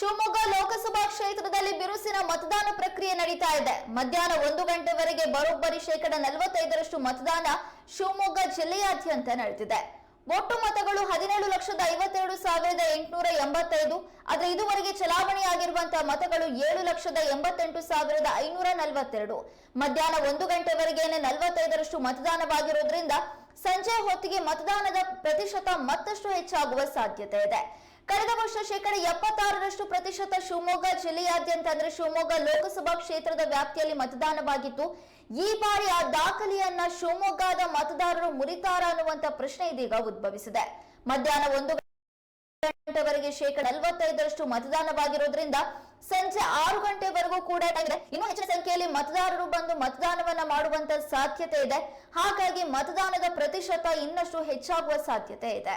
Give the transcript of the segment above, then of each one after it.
ಶಿವಮೊಗ್ಗ ಲೋಕಸಭಾ ಕ್ಷೇತ್ರದಲ್ಲಿ ಬಿರುಸಿನ ಮತದಾನ ಪ್ರಕ್ರಿಯೆ ನಡೀತಾ ಇದೆ. ಮಧ್ಯಾಹ್ನ 1 ಗಂಟೆವರೆಗೆ ಬರೋಬ್ಬರಿ 45% ಮತದಾನ ಶಿವಮೊಗ್ಗ ಜಿಲ್ಲೆಯಾದ್ಯಂತ ನಡೆದಿದೆ. ಒಟ್ಟು ಮತಗಳು 17,52,885. ಆದರೆ ಇದುವರೆಗೆ ಚಲಾವಣೆಯಾಗಿರುವಂತಹ ಮತಗಳು 7,88,542. ಮಧ್ಯಾಹ್ನ 1 ಗಂಟೆವರೆಗೇನೆ 45% ಮತದಾನವಾಗಿರೋದ್ರಿಂದ ಸಂಜೆ ಹೊತ್ತಿಗೆ ಮತದಾನದ ಪ್ರತಿಶತ ಮತ್ತಷ್ಟು ಹೆಚ್ಚಾಗುವ ಸಾಧ್ಯತೆ ಇದೆ. ಕಳೆದ ವರ್ಷ 76% ಶಿವಮೊಗ್ಗ ಜಿಲ್ಲೆಯಾದ್ಯಂತ ಅಂದ್ರೆ ಶಿವಮೊಗ್ಗ ಲೋಕಸಭಾ ಕ್ಷೇತ್ರದ ವ್ಯಾಪ್ತಿಯಲ್ಲಿ ಮತದಾನವಾಗಿತ್ತು. ಈ ಬಾರಿ ಆ ದಾಖಲೆಯನ್ನ ಶಿವಮೊಗ್ಗದ ಮತದಾರರು ಮುರಿತಾರ ಅನ್ನುವಂತ ಪ್ರಶ್ನೆ ಇದೀಗ ಉದ್ಭವಿಸಿದೆ. ಮಧ್ಯಾಹ್ನ 1 ಗಂಟೆವರೆಗೆ 45% ಮತದಾನವಾಗಿರೋದ್ರಿಂದ ಸಂಜೆ 6 ಗಂಟೆವರೆಗೂ ಕೂಡ ಇನ್ನೂ ಹೆಚ್ಚಿನ ಸಂಖ್ಯೆಯಲ್ಲಿ ಮತದಾರರು ಬಂದು ಮತದಾನವನ್ನ ಮಾಡುವಂತ ಸಾಧ್ಯತೆ ಇದೆ. ಹಾಗಾಗಿ ಮತದಾನದ ಪ್ರತಿಶತ ಇನ್ನಷ್ಟು ಹೆಚ್ಚಾಗುವ ಸಾಧ್ಯತೆ ಇದೆ.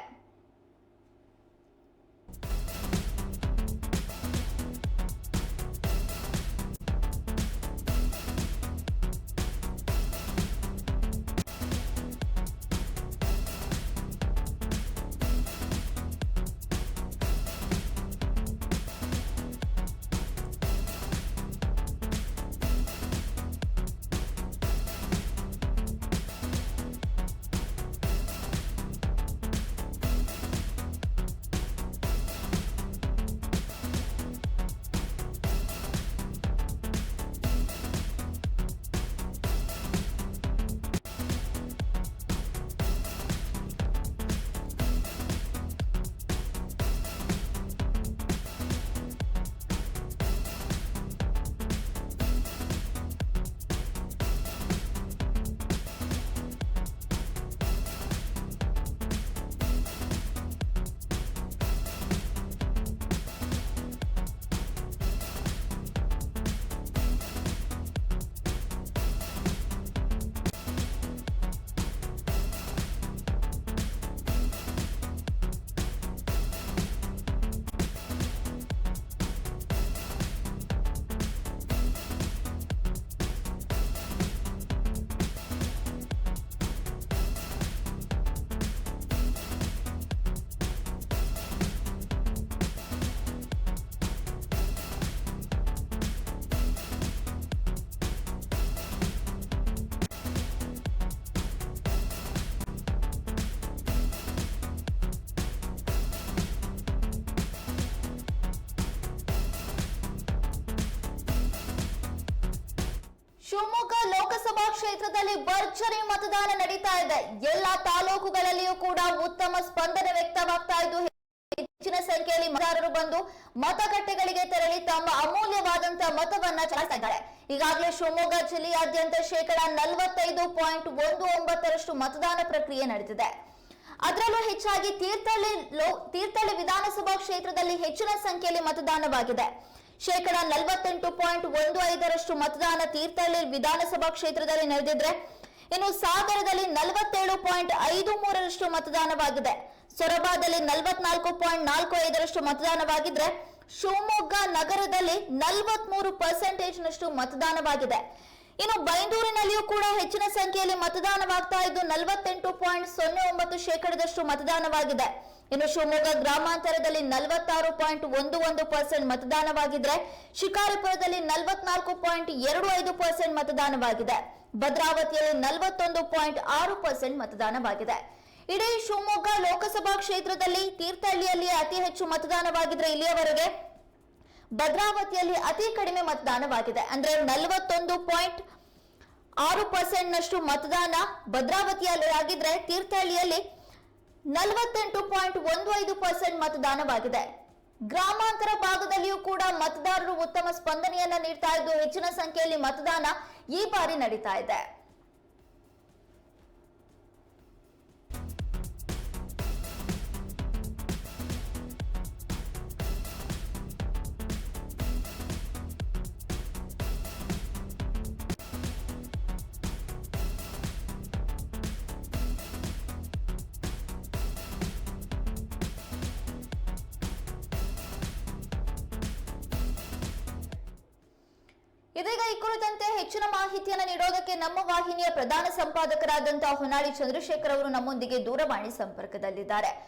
ಶಿವಮೊಗ್ಗ ಲೋಕಸಭಾ ಕ್ಷೇತ್ರದಲ್ಲಿ ಭರ್ಜರಿ ಮತದಾನ ನಡೀತಾ ಇದೆ. ಎಲ್ಲಾ ತಾಲೂಕುಗಳಲ್ಲಿಯೂ ಕೂಡ ಉತ್ತಮ ಸ್ಪಂದನೆ ವ್ಯಕ್ತವಾಗ್ತಾ ಇದ್ದು ಹೆಚ್ಚಿನ ಸಂಖ್ಯೆಯಲ್ಲಿ ಮತದಾರರು ಬಂದು ಮತಗಟ್ಟೆಗಳಿಗೆ ತೆರಳಿ ತಮ್ಮ ಅಮೂಲ್ಯವಾದಂತಹ ಮತವನ್ನ ಚಲಾಯಿಸ್ತಾ ಇದ್ದಾರೆ. ಈಗಾಗಲೇ ಶಿವಮೊಗ್ಗ ಜಿಲ್ಲೆಯಾದ್ಯಂತ 45.19% ಮತದಾನ ಪ್ರಕ್ರಿಯೆ ನಡೆದಿದೆ. ಅದರಲ್ಲೂ ಹೆಚ್ಚಾಗಿ ತೀರ್ಥಹಳ್ಳಿ ವಿಧಾನಸಭಾ ಕ್ಷೇತ್ರದಲ್ಲಿ ಹೆಚ್ಚಿನ ಸಂಖ್ಯೆಯಲ್ಲಿ ಮತದಾನವಾಗಿದೆ. 48.15% ಮತದಾನ ತೀರ್ಥಹಳ್ಳಿ ವಿಧಾನಸಭಾ ಕ್ಷೇತ್ರದಲ್ಲಿ ನಡೆದಿದ್ರೆ, ಇನ್ನು ಸಾಗರದಲ್ಲಿ 47.53% ಮತದಾನವಾಗಿದೆ. ಸೊರಬದಲ್ಲಿ 44.45% ಮತದಾನವಾಗಿದ್ರೆ, ಶಿವಮೊಗ್ಗ ನಗರದಲ್ಲಿ 43% ಮತದಾನವಾಗಿದೆ. ಇನ್ನು ಬೈಂದೂರಿನಲ್ಲಿಯೂ ಕೂಡ ಹೆಚ್ಚಿನ ಸಂಖ್ಯೆಯಲ್ಲಿ ಮತದಾನವಾಗ್ತಾ ಇದ್ದು 48.09% ಮತದಾನವಾಗಿದೆ. ಇನ್ನು ಶಿವಮೊಗ್ಗ ಗ್ರಾಮಾಂತರದಲ್ಲಿ 46.11% ಮತದಾನವಾಗಿದ್ರೆ, ಶಿಕಾರಿಪುರದಲ್ಲಿ 44.25% ಮತದಾನವಾಗಿದೆ. ಭದ್ರಾವತಿಯಲ್ಲಿ 41.6% ಮತದಾನವಾಗಿದೆ. ಇಡೀ ಶಿವಮೊಗ್ಗ ಲೋಕಸಭಾ ಕ್ಷೇತ್ರದಲ್ಲಿ ತೀರ್ಥಹಳ್ಳಿಯಲ್ಲಿ ಅತಿ ಹೆಚ್ಚು ಮತದಾನವಾಗಿದ್ರೆ, ಇಲ್ಲಿಯವರೆಗೆ ಭದ್ರಾವತಿಯಲ್ಲಿ ಅತಿ ಕಡಿಮೆ ಮತದಾನವಾಗಿದೆ. ಅಂದ್ರೆ 41.6% ಮತದಾನ ಭದ್ರಾವತಿಯಲ್ಲಿ ಆಗಿದ್ರೆ, ತೀರ್ಥಹಳ್ಳಿಯಲ್ಲಿ 48.15% ಮತದಾನವಾಗಿದೆ. ಗ್ರಾಮಾಂತರ ಭಾಗದಲ್ಲಿಯೂ ಕೂಡ ಮತದಾರರು ಉತ್ತಮ ಸ್ಪಂದನೆಯನ್ನ ನೀಡ್ತಾ ಇದ್ದು ಹೆಚ್ಚಿನ ಸಂಖ್ಯೆಯಲ್ಲಿ ಮತದಾನ ಈ ಬಾರಿ ನಡೀತಾ ಇದೆ. ಇದೀಗ ಈ ಕುರಿತಂತೆ ಹೆಚ್ಚಿನ ಮಾಹಿತಿಯನ್ನು ನೀಡೋದಕ್ಕೆ ನಮ್ಮ ವಾಹಿನಿಯ ಪ್ರಧಾನ ಸಂಪಾದಕರಾದಂತಹ ಹೊನ್ನಾಳಿ ಚಂದ್ರಶೇಖರ್ ಅವರು ನಮ್ಮೊಂದಿಗೆ ದೂರವಾಣಿ ಸಂಪರ್ಕದಲ್ಲಿದ್ದಾರೆ.